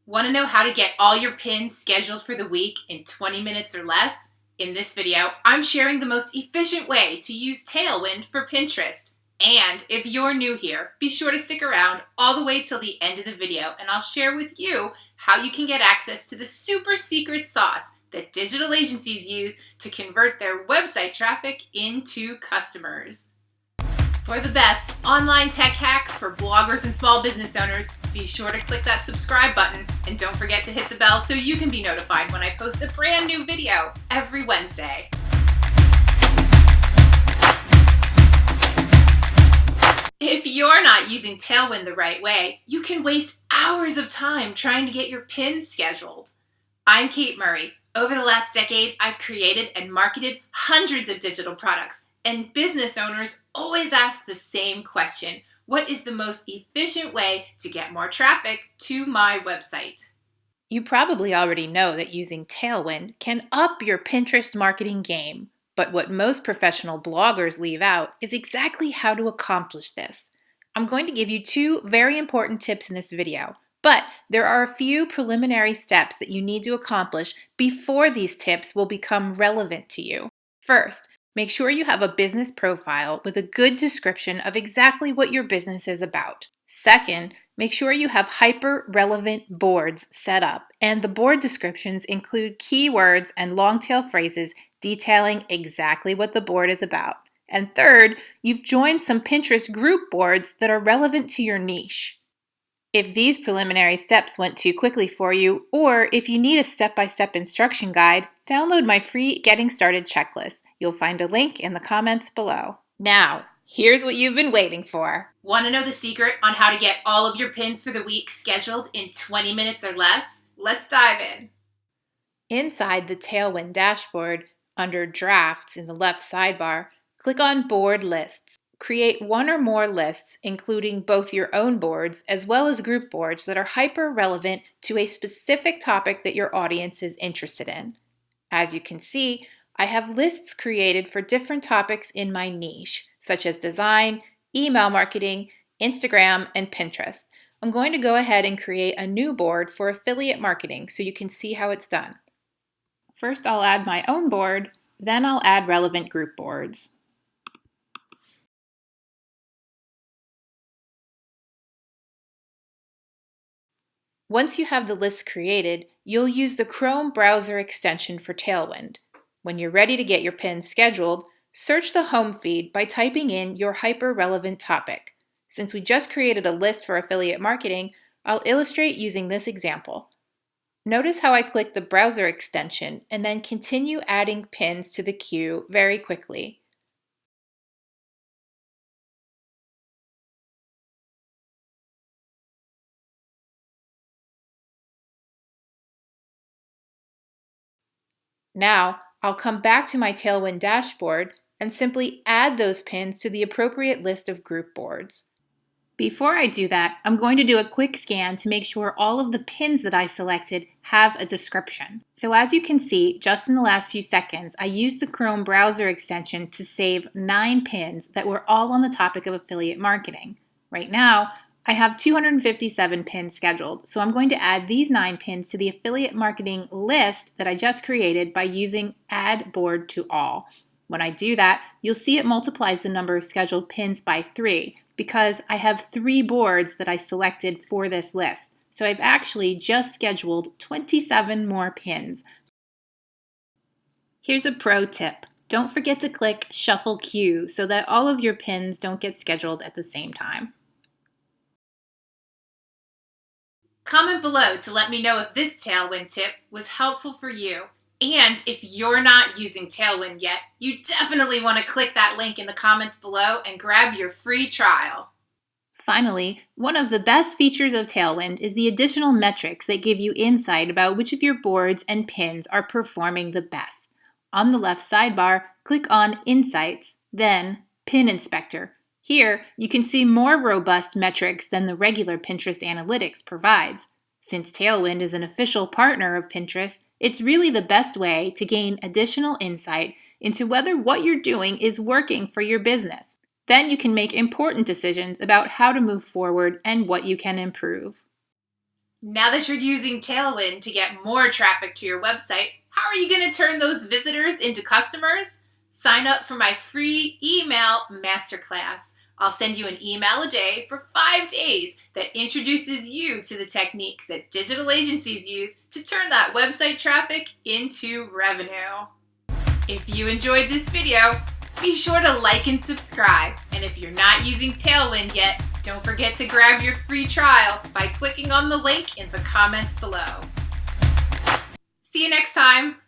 Want to know how to get all your pins scheduled for the week in 20 minutes or less? In this video, I'm sharing the most efficient way to use Tailwind for Pinterest. And if you're new here, be sure to stick around all the way till the end of the video, and I'll share with you how you can get access to the super secret sauce that digital agencies use to convert their website traffic into customers. For the best online tech hacks for bloggers and small business owners, be sure to click that subscribe button and don't forget to hit the bell so you can be notified when I post a brand new video every Wednesday. If you're not using Tailwind the right way, you can waste hours of time trying to get your pins scheduled. I'm Kate Murray. Over the last decade, I've created and marketed hundreds of digital products, and business owners always ask the same question: what is the most efficient way to get more traffic to my website? You probably already know that using Tailwind can up your Pinterest marketing game, but what most professional bloggers leave out is exactly how to accomplish this. I'm going to give you two very important tips in this video, but there are a few preliminary steps that you need to accomplish before these tips will become relevant to you. First, make sure you have a business profile with a good description of exactly what your business is about. Second, make sure you have hyper-relevant boards set up, and the board descriptions include keywords and long-tail phrases detailing exactly what the board is about. And third, you've joined some Pinterest group boards that are relevant to your niche. If these preliminary steps went too quickly for you, or if you need a step-by-step instruction guide, download my free Getting Started checklist. You'll find a link in the comments below. Now, here's what you've been waiting for. Want to know the secret on how to get all of your pins for the week scheduled in 20 minutes or less? Let's dive in. Inside the Tailwind Dashboard, under Drafts in the left sidebar, click on Board Lists. Create one or more lists, including both your own boards as well as group boards that are hyper-relevant to a specific topic that your audience is interested in. As you can see, I have lists created for different topics in my niche, such as design, email marketing, Instagram, and Pinterest. I'm going to go ahead and create a new board for affiliate marketing so you can see how it's done. First, I'll add my own board, then I'll add relevant group boards. Once you have the list created, you'll use the Chrome browser extension for Tailwind. When you're ready to get your pins scheduled, search the home feed by typing in your hyper-relevant topic. Since we just created a list for affiliate marketing, I'll illustrate using this example. Notice how I click the browser extension and then continue adding pins to the queue very quickly. Now, I'll come back to my Tailwind dashboard and simply add those pins to the appropriate list of group boards. Before I do that, I'm going to do a quick scan to make sure all of the pins that I selected have a description. So as you can see, just in the last few seconds, I used the Chrome browser extension to save 9 pins that were all on the topic of affiliate marketing. Right now, I have 257 pins scheduled, so I'm going to add these 9 pins to the affiliate marketing list that I just created by using Add Board to All. When I do that, you'll see it multiplies the number of scheduled pins by 3 because I have 3 boards that I selected for this list. So I've actually just scheduled 27 more pins. Here's a pro tip. Don't forget to click Shuffle Queue so that all of your pins don't get scheduled at the same time. Comment below to let me know if this Tailwind tip was helpful for you. And if you're not using Tailwind yet, you definitely want to click that link in the comments below and grab your free trial. Finally, one of the best features of Tailwind is the additional metrics that give you insight about which of your boards and pins are performing the best. On the left sidebar, click on Insights, then Pin Inspector. Here, you can see more robust metrics than the regular Pinterest Analytics provides. Since Tailwind is an official partner of Pinterest, it's really the best way to gain additional insight into whether what you're doing is working for your business. Then you can make important decisions about how to move forward and what you can improve. Now that you're using Tailwind to get more traffic to your website, how are you going to turn those visitors into customers? Sign up for my free email masterclass. I'll send you an email a day for 5 days that introduces you to the techniques that digital agencies use to turn that website traffic into revenue. If you enjoyed this video, be sure to like and subscribe. And if you're not using Tailwind yet, don't forget to grab your free trial by clicking on the link in the comments below. See you next time.